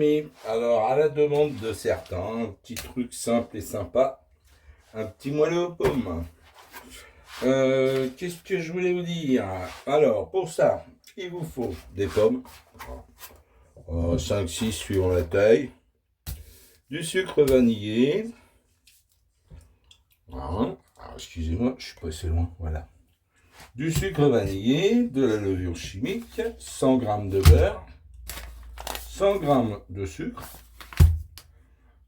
amis, alors à la demande de certains, un petit truc simple et sympa, un petit moelleux aux pommes. Qu'est-ce que je voulais vous dire? Alors pour ça, il vous faut des pommes, 5-6 suivant la taille, du sucre vanillé, voilà. Alors, excusez-moi, je suis passé loin, voilà. Du sucre vanillé, de la levure chimique, 100 g de beurre, 100 g de sucre,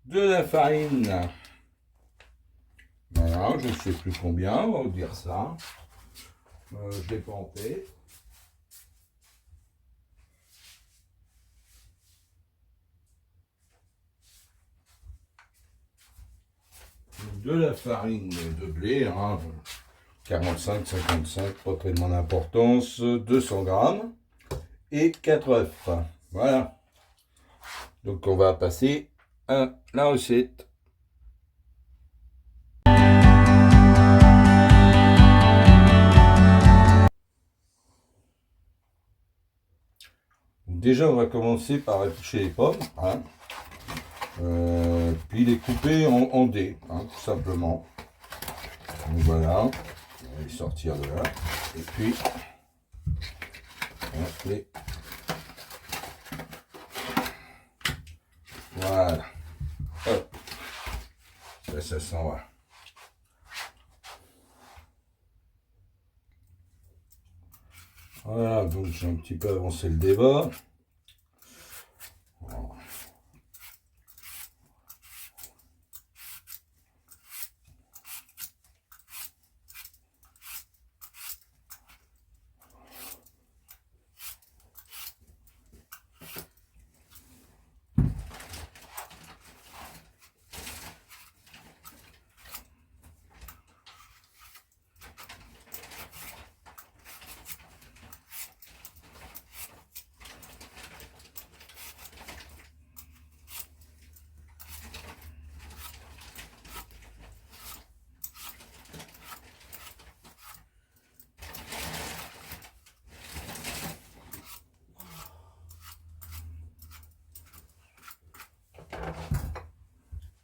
de la farine, voilà, je ne sais plus combien, on va vous dire ça, je l'ai pas en tête. De la farine de blé, 45, 55, pas tellement d'importance, 200 g et 4 œufs, voilà. Donc on va passer à la recette. Déjà, on va commencer par éplucher les pommes, puis les couper en dés, tout simplement. Donc voilà, on va les sortir de là, et puis on les... Voilà, hop, là ça s'en va. Voilà, donc j'ai un petit peu avancé le débat.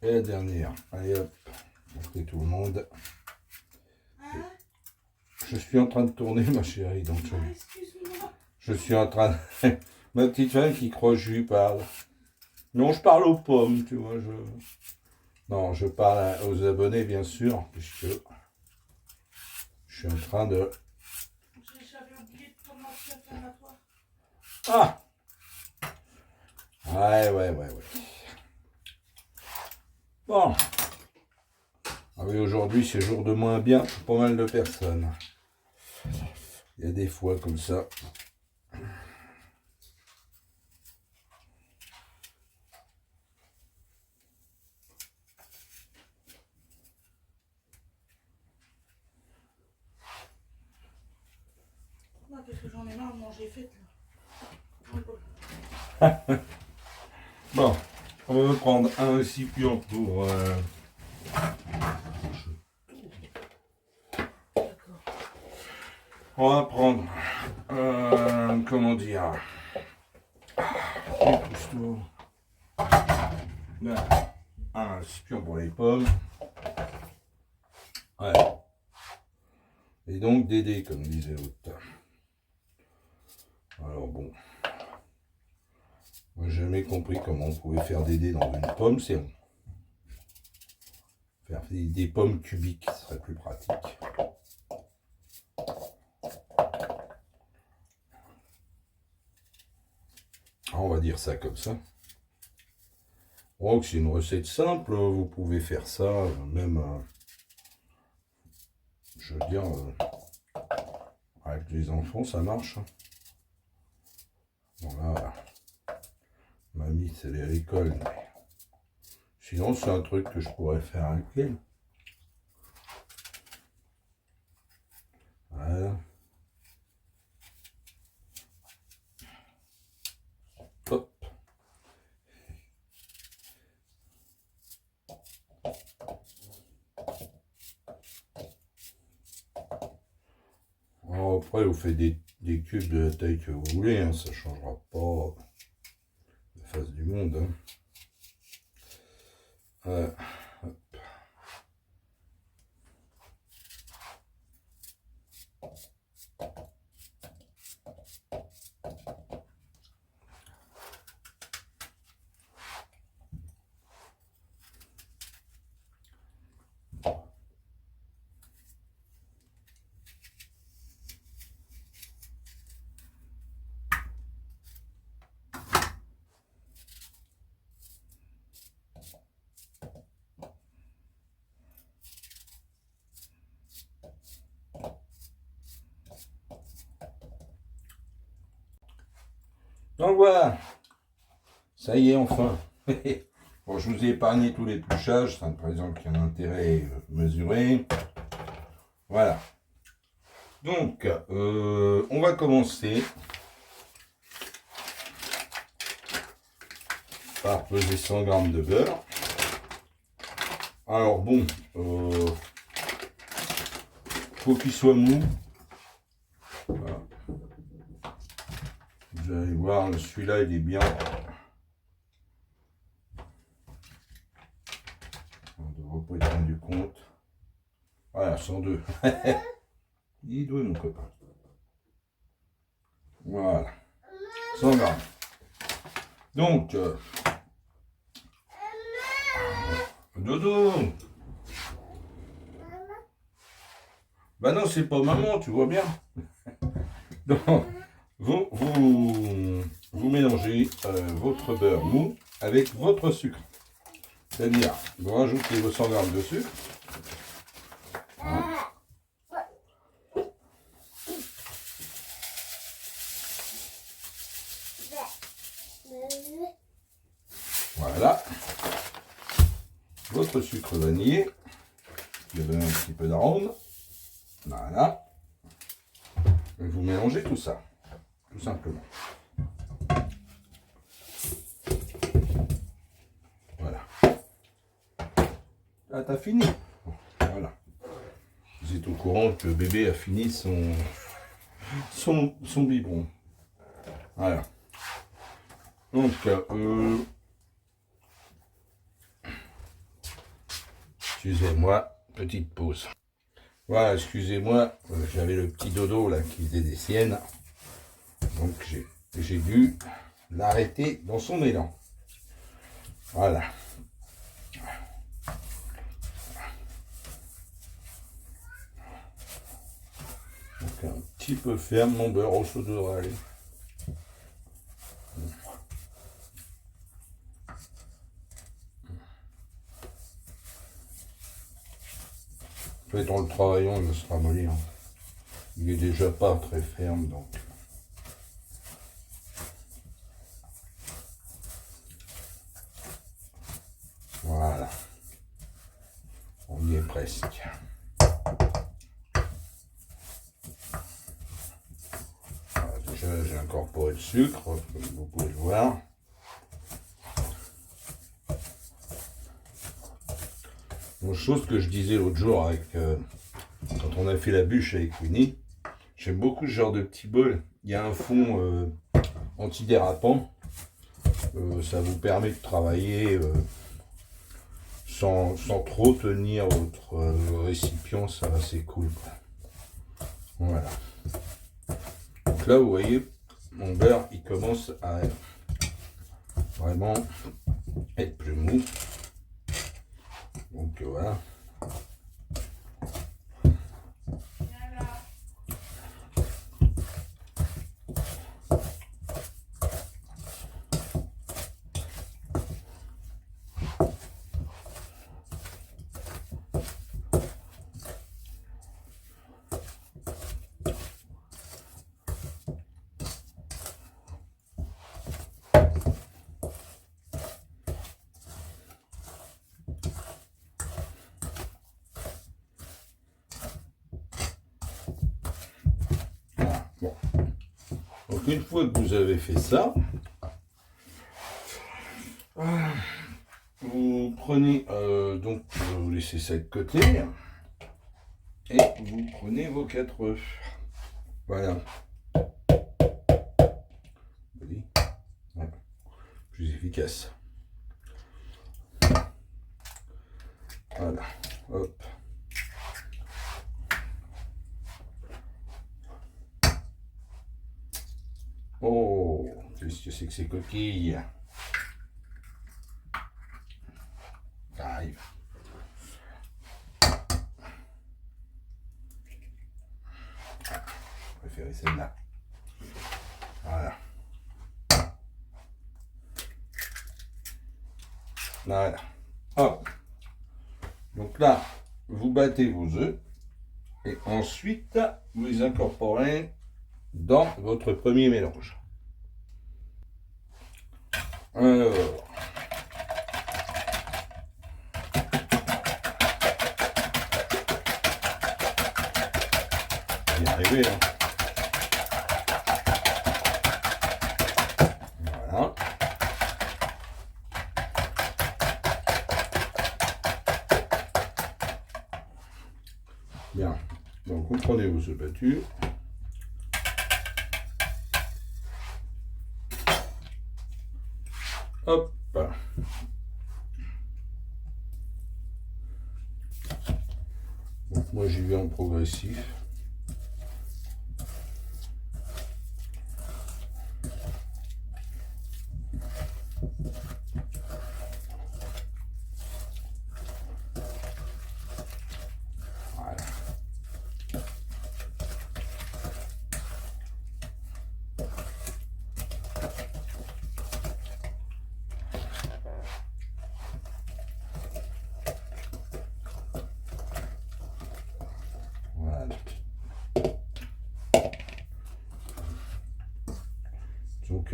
Et la dernière, allez hop, on fait tout le monde. Je suis en train de tourner ma chérie, donc je suis en train de... Ma petite femme qui croit que je lui parle. Non, je parle aux pommes, tu vois, Non, je parle aux abonnés, bien sûr, puisque je suis en train de... J'avais oublié de prendre ma fiole inflammatoire. Ah! Ouais. Bon. Ah oui, aujourd'hui, c'est jour de moins bien pour pas mal de personnes. Il y a des fois comme ça. Non, parce que j'en ai marre de manger fait là. Bon, on va prendre un récipient pour... On va prendre... comment dire... Là, un récipient pour les pommes. Ouais. Et donc des dés, comme disait l'autre. Alors bon... Moi, j'ai jamais compris comment on pouvait faire des dés dans une pomme, c'est bon. Faire des pommes cubiques, ce serait plus pratique. On va dire ça comme ça. Oh, c'est une recette simple, vous pouvez faire ça, même, je veux dire, avec les enfants, ça marche. Voilà. Mamie, c'est aller à l'école. Sinon, c'est un truc que je pourrais faire avec elle. Voilà. Hop. Alors après, vous faites des cubes de la taille que vous voulez, ça ne changera pas la face du monde. secondes. Hein. Hop. Donc voilà, ça y est enfin. Bon, je vous ai épargné tous les épluchages, ça ne présente qu'un intérêt mesuré. Voilà. Donc, on va commencer par peser 100 g de beurre. Alors bon, faut qu'il soit mou. Voilà. Vous allez voir, celui-là il est bien. On ne devrait pas être rendu compte. Voilà, 102. Il est doué mon copain. Voilà. 100 g. Donc, dodo. Bah non, c'est pas maman, tu vois bien. Donc, vous mélangez votre beurre mou avec votre sucre. C'est-à-dire, vous rajoutez vos 100 g de sucre. Hein. Voilà. Votre sucre vanillé. Qui va donner un petit peu d'arôme. Voilà. Et vous mélangez tout ça. Tout simplement. Voilà. Ah, t'as fini. Voilà. Vous êtes au courant que bébé a fini son biberon. Voilà. Donc, excusez-moi, petite pause. Voilà, excusez-moi, j'avais le petit dodo là qui faisait des siennes. Donc, j'ai dû l'arrêter dans son élan. Voilà. Donc, un petit peu ferme mon beurre au chaud devrait aller. En fait, en le travaillant, il va se ramollir. Il est déjà pas très ferme, donc. Voilà. On y est presque. Voilà, déjà, j'ai incorporé le sucre, comme vous pouvez le voir. Une chose que je disais l'autre jour avec quand on a fait la bûche avec Winnie, j'aime beaucoup ce genre de petit bol. Il y a un fond antidérapant. Ça vous permet de travailler sans trop tenir votre récipient, ça c'est cool. Voilà. Donc là, vous voyez, mon beurre, il commence à vraiment être plus mou. Donc voilà. Bon. Donc une fois que vous avez fait ça, vous prenez donc vous laissez ça de côté et vous prenez vos 4 œufs. Voilà. Plus efficace. Voilà, hop. Oh, qu'est-ce que c'est que ces coquilles? Ça arrive. Je préférais celle-là. Voilà. Voilà. Hop. Donc là, vous battez vos œufs et ensuite vous les incorporez dans votre premier mélange. Alors, on va y arriver, hein. Voilà. Bien. Donc vous prenez vos œufs battus. Hop. Donc moi j'y vais en progressif. Voilà. Voilà. Donc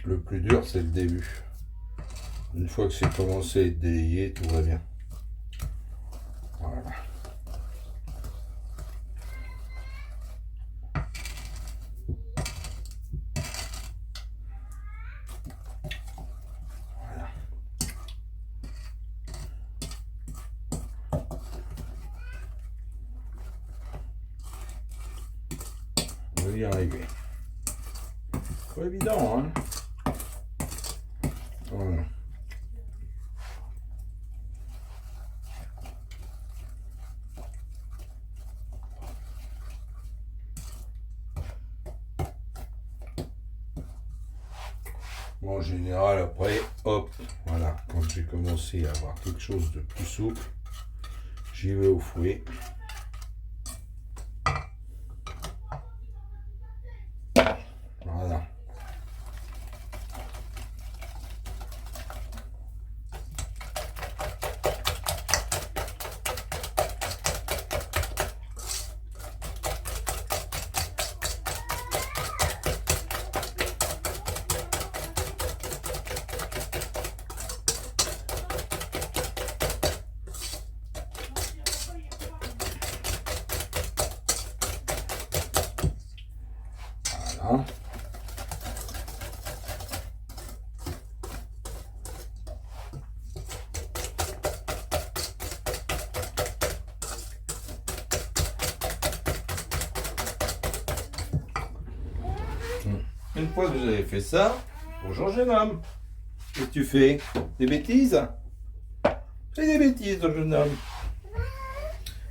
le plus dur c'est le début. Une fois que c'est commencé à être délayé, tout va bien. Voilà. Voilà. On va y arriver. Pas évident, hein. Voilà. Bon, en général, après, hop, voilà, quand j'ai commencé à avoir quelque chose de plus souple, j'y vais au fouet. Voilà. Voilà. Une fois que vous avez fait ça, bonjour jeune homme. Qu'est-ce que tu fais? Des bêtises? C'est des bêtises, jeune homme.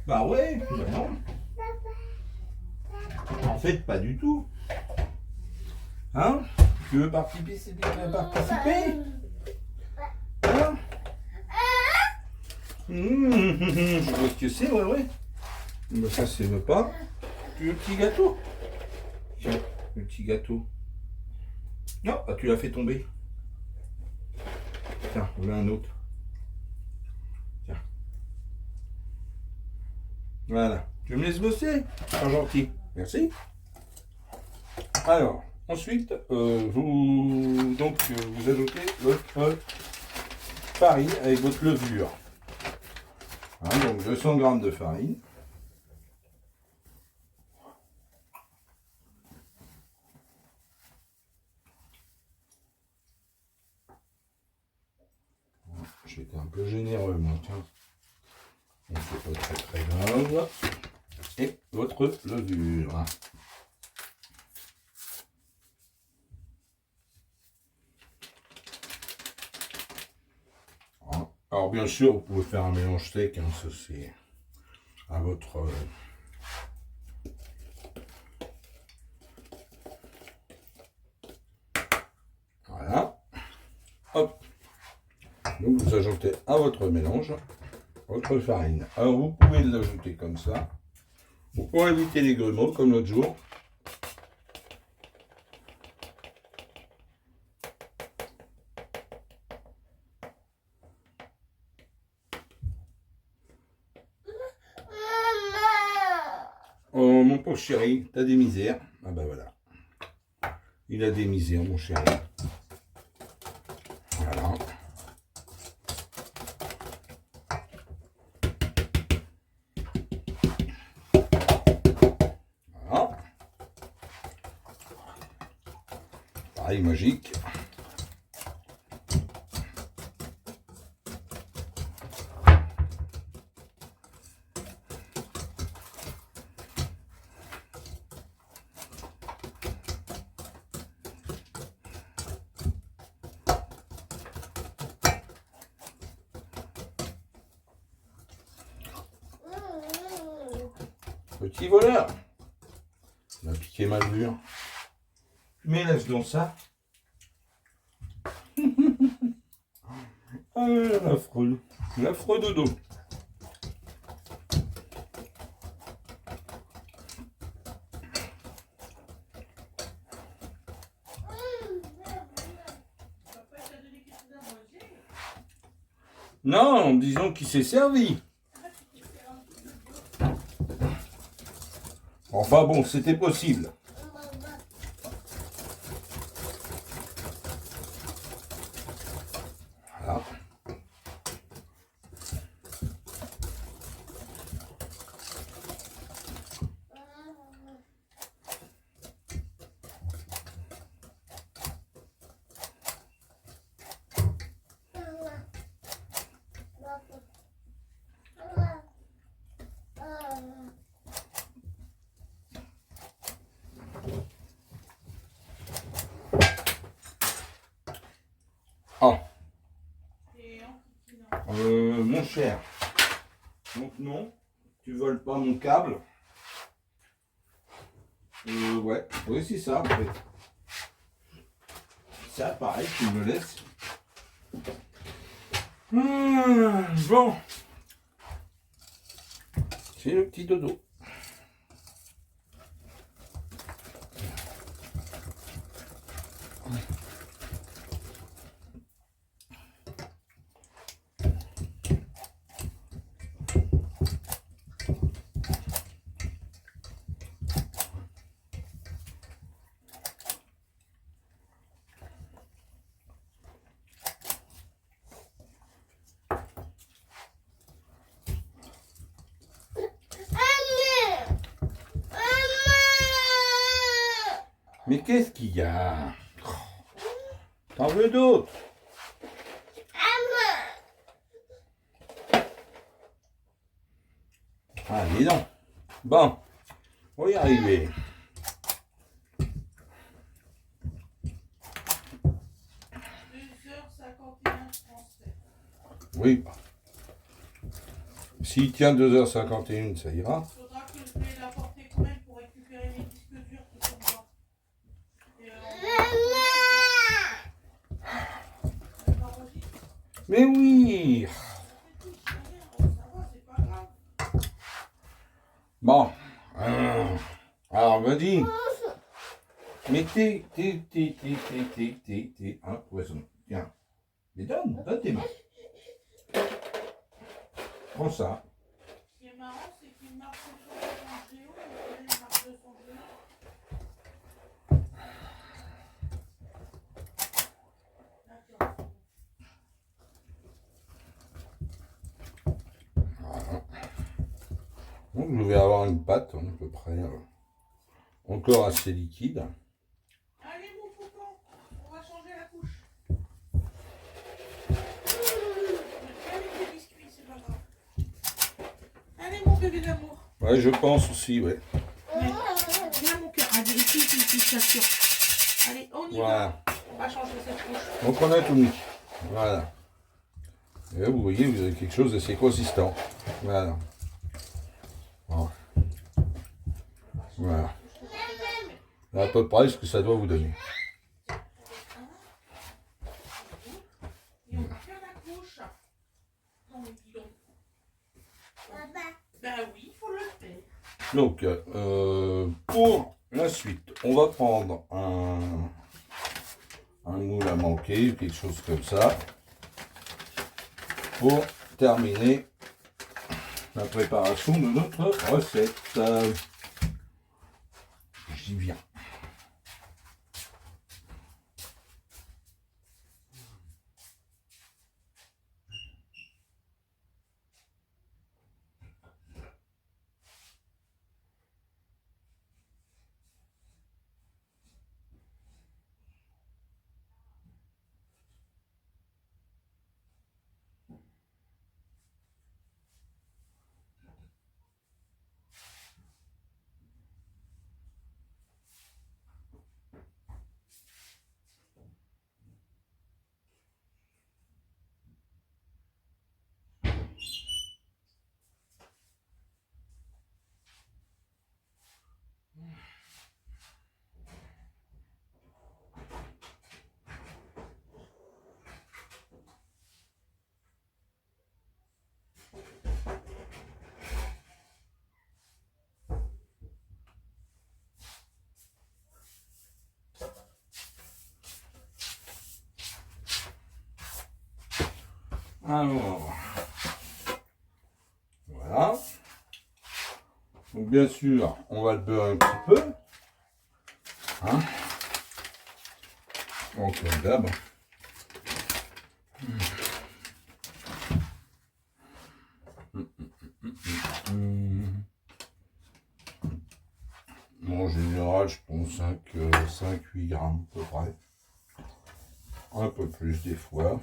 Bah ouais, non. En fait, pas du tout. Hein? Tu veux participer? Hein? Je vois ce que c'est, ouais. Mais ça, c'est pas. Tu veux le petit gâteau? Tiens, le petit gâteau. Non, bah, tu l'as fait tomber. Tiens, on a un autre. Tiens. Voilà. Tu me laisses bosser? C'est gentil. Merci. Alors, ensuite, vous ajoutez votre farine avec votre levure. Hein, donc 200 g de farine. J'étais un peu généreux, moi, tiens. Donc c'est pas très grave. Et votre levure. Alors bien sûr, vous pouvez faire un mélange sec, hein, ça c'est à votre... Voilà. Hop. Donc vous ajoutez à votre mélange votre farine. Alors vous pouvez l'ajouter comme ça. Ou pour éviter les grumeaux comme l'autre jour. Oh mon pauvre chéri, t'as des misères. Ah bah voilà. Il a des misères mon chéri. Voilà. Voilà. Pareil magique. Petit voleur. Il m'a piqué ma levure. Mais laisse donc ça. Ah, l'affreux. L'affreux dodo. Non, disons qu'il s'est servi. Enfin bon, c'était possible. Voilà. Ah, mon cher, donc non, tu voles pas mon câble. Ouais, oui c'est ça en fait. Ça pareil, tu me le laisses. Bon, c'est le petit dodo. Mais qu'est-ce qu'il y a? T'en veux d'autres? Ah, dis donc. Bon, on va y arriver. 2h51 français. Oui. S'il tient 2h51, ça ira. Il faudra que je vais l'apporter quand même pour récupérer mes disques durs qui sont dedans. Et Mais oui. Bon. Alors, vas-y. Mais t'es. Hein, poisson. Tiens. Mais donne tes mains. Prends ça. Ce qui est marrant, c'est qu'il marche sur son géo, et il marche de son géo. D'accord. Voilà. Donc, je vais avoir une pâte, à peu près, encore assez liquide. Allez, mon faucon, on va changer la couche. Avec des biscuits, c'est pas grave. Allez, mon bébé d'amour. Ouais, je pense aussi, ouais. Viens, mon cœur. Allez, ici, t'assure. Allez, on y Voilà. va. On va changer cette couche. Donc, on a tout mis. Voilà. Et là, vous voyez, vous avez quelque chose d'assez consistant. Voilà. Voilà. Voilà. À peu près ce que ça doit vous donner. Et on va faire la couche. Non, mais dis donc. Bah oui, il faut le faire. Donc, pour la suite, on va prendre un moule à manquer, quelque chose comme ça, pour terminer la préparation de notre recette. J'y viens. Alors, voilà. Donc bien sûr, on va le beurrer un petit peu. Hein, donc comme d'hab. Bon, en général, je pense 5-8 grammes à peu près. Un peu plus des fois.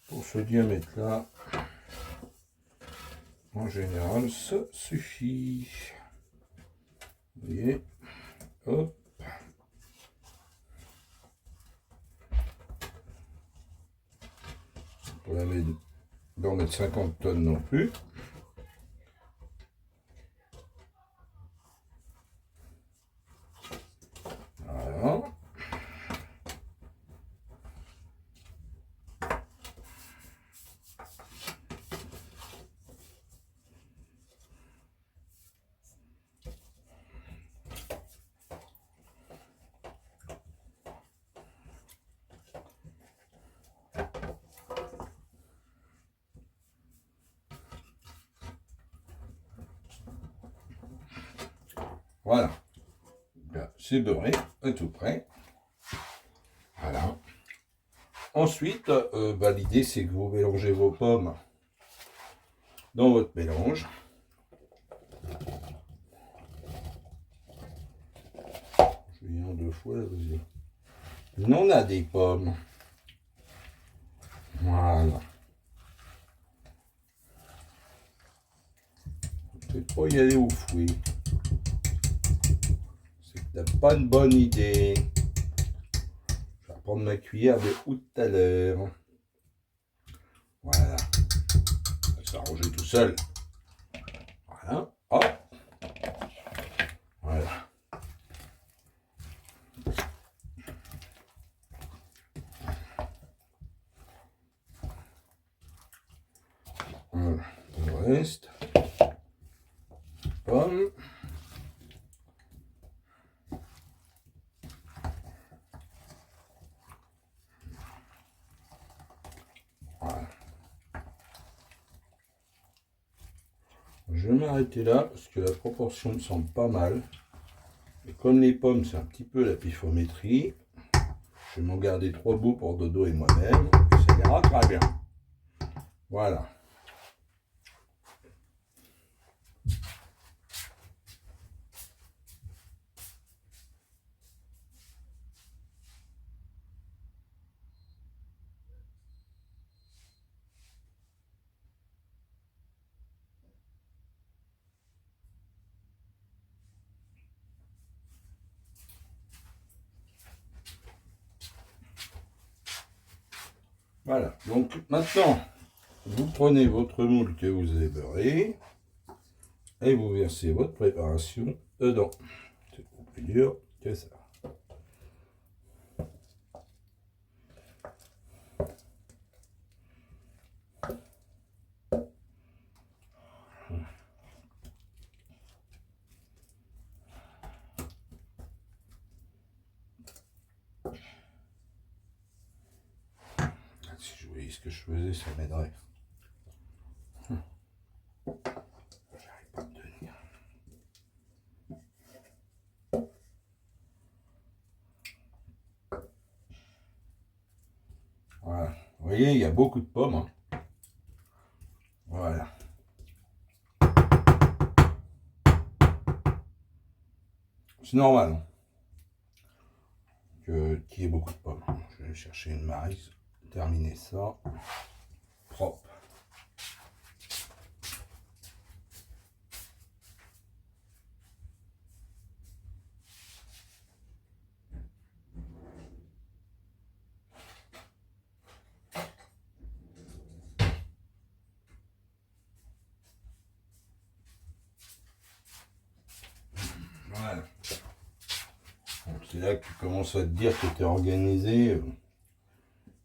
Pour ce diamètre-là, en général, ça suffit. Vous voyez, hop. On peut en mettre 50 tonnes non plus. Voilà. Voilà. C'est beurré, à tout près. Voilà. Ensuite, l'idée c'est que vous mélangez vos pommes dans votre mélange. Je viens 2 fois là, vas-y. On en a des pommes. Voilà. Peut-être pas y aller au fouet. C'est peut-être pas une bonne idée. Je vais prendre ma cuillère de tout à l'heure. Voilà. Ça va s'arranger tout seul. Voilà. Hop. Voilà. Voilà. Le reste. Pommes. Voilà. Je vais m'arrêter là parce que la proportion me semble pas mal. Et comme les pommes, c'est un petit peu la pifométrie, je vais m'en garder 3 bouts pour Dodo et moi-même. Et ça ira très bien. Voilà. Voilà, donc maintenant, vous prenez votre moule que vous avez beurré et vous versez votre préparation dedans. C'est pas plus dur que ça. Si je voyais ce que je faisais, ça m'aiderait. J'arrive pas à me tenir. Voilà. Vous voyez, il y a beaucoup de pommes. Hein. Voilà. C'est normal. Hein, qu'il y ait beaucoup de pommes. Je vais chercher une maryse. Terminer ça. Propre. Voilà. C'est là que tu commences à te dire que tu es organisé.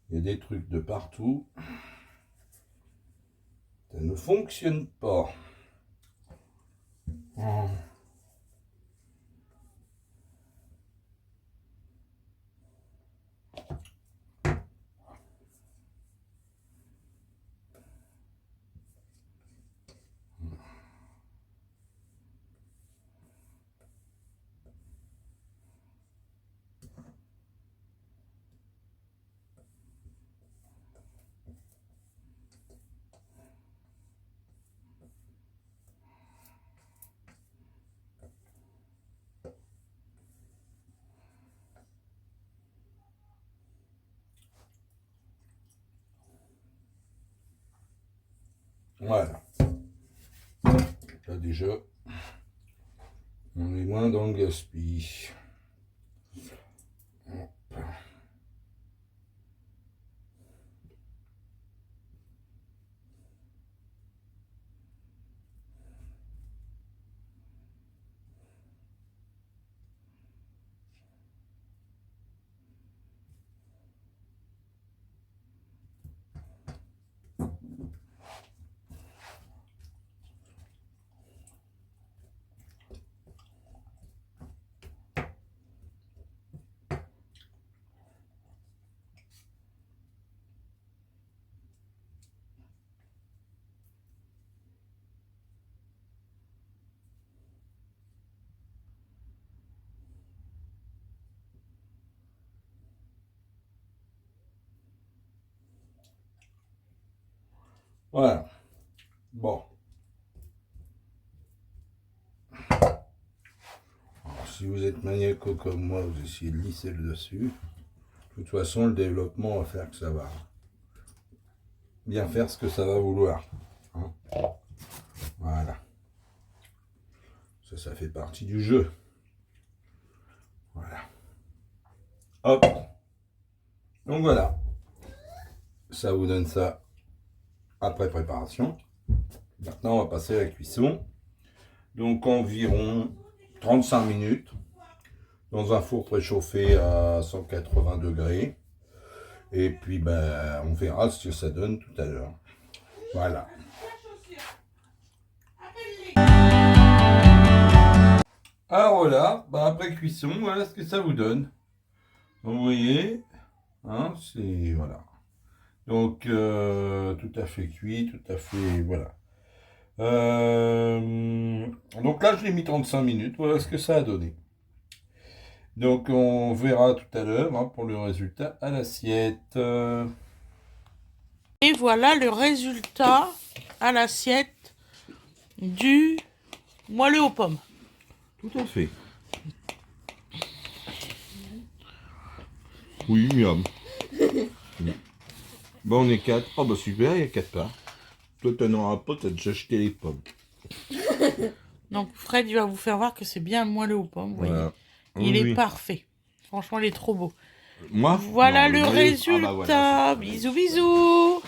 Il y a des trucs de partout. Ça ne fonctionne pas. Voilà. Là déjà, on est moins dans le gaspille. Voilà. Bon. Alors, si vous êtes maniaco comme moi, vous essayez de lisser le dessus. De toute façon, le développement va faire que ça va bien faire ce que ça va vouloir. Hein. Voilà. Ça fait partie du jeu. Voilà. Hop. Donc voilà. Ça vous donne ça après préparation. Maintenant, on va passer à la cuisson. Donc environ 35 minutes dans un four préchauffé à 180 degrés. Et puis, ben, on verra ce que ça donne tout à l'heure. Voilà. Alors voilà, ben, après cuisson, voilà ce que ça vous donne. Vous voyez, hein, c'est voilà. Donc tout à fait cuit, tout à fait voilà. Donc là je l'ai mis 35 minutes, voilà ce que ça a donné. Donc on verra tout à l'heure hein, pour le résultat à l'assiette. Et voilà le résultat à l'assiette du moelleux aux pommes. Tout à fait. Oui, miam. Bon, on est 4. Oh bah super, il y a 4 parts. Toi, t'en auras pas, t'as déjà jeté les pommes. Donc Fred, il va vous faire voir que c'est bien le moelleux aux pommes, vous voyez. Voilà. Il Oui. est parfait. Franchement, il est trop beau. Moi Voilà Non, le noyau. résultat. Ah bah voilà, Bisous, bisous.